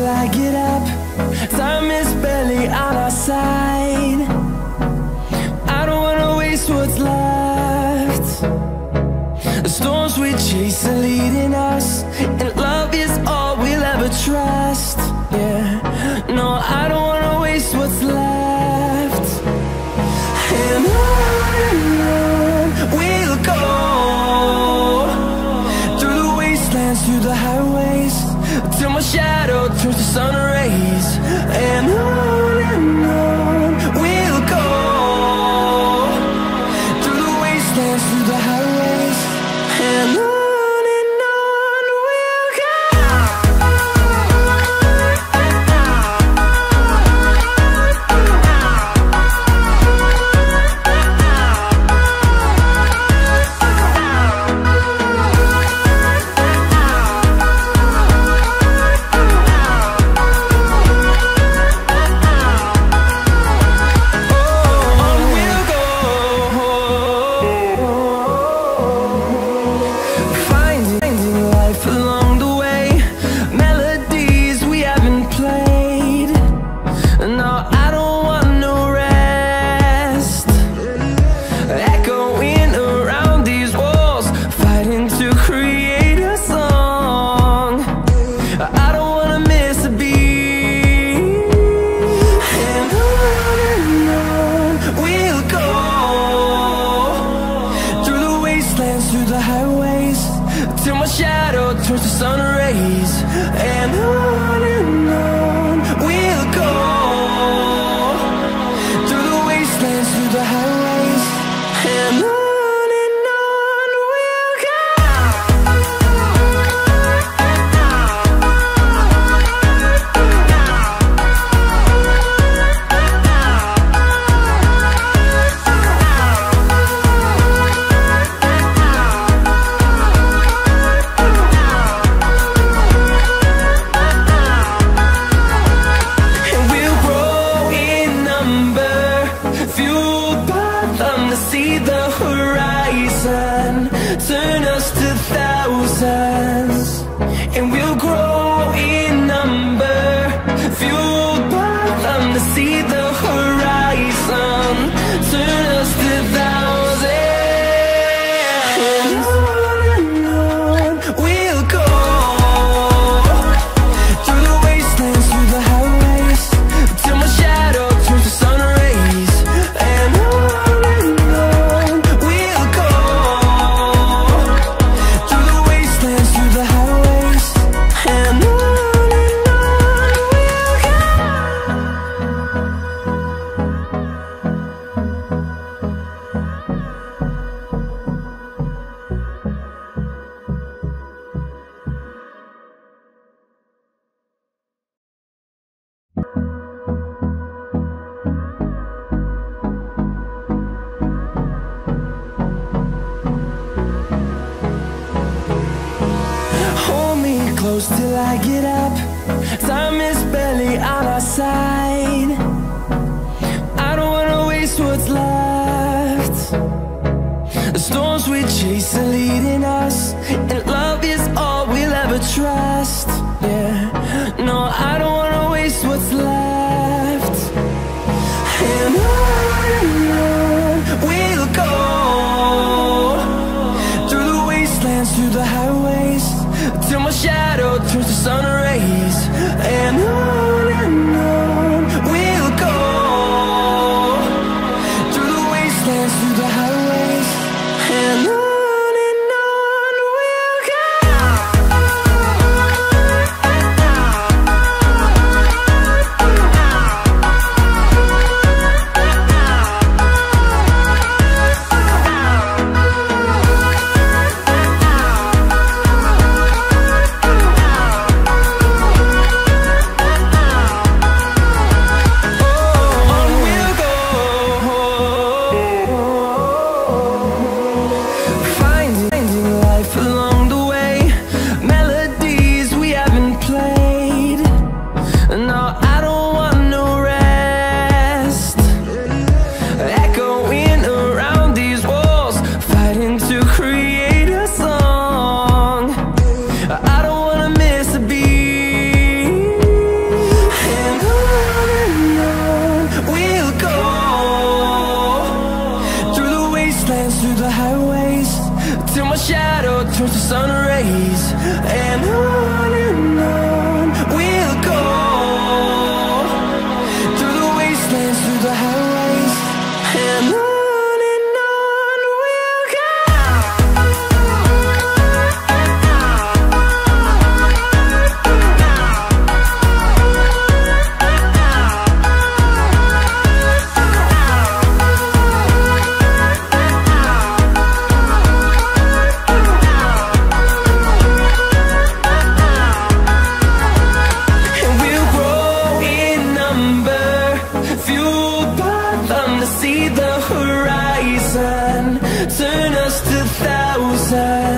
till I get up. Time is barely on our side. I don't wanna waste what's left. The storms we chase are leading us, and love is all we'll ever trust. Yeah, no, I don't wanna waste what's left. And on we'll go, through the wastelands, through the highways, till my shadow turns to sun rays. And on we'll go, through the wastelands, through the highways, and on we'll go. Through the highways, till my shadow turns to sun rays. And on we'll go, through the wastelands, through the highways, and on we'll go. See the horizon, turn us to thousands, and we'll grow in number, fueled by them. To see the horizon, turn us to thousands, and on we'll go, through the wastelands, through the highways, till my shadow turns to sun rays. And close till I get up. Time is barely on our side. I don't wanna waste what's left. The storms we chase are leading us, and love is all we'll ever trust. Yeah, no, I don't wanna waste what's left. And on we'll go, through the wastelands, through the highways, till my shadow turns to sun rays. And on we'll go, through the wastelands, through the highways, and on we'll go. see the horizon, turn us to thousands.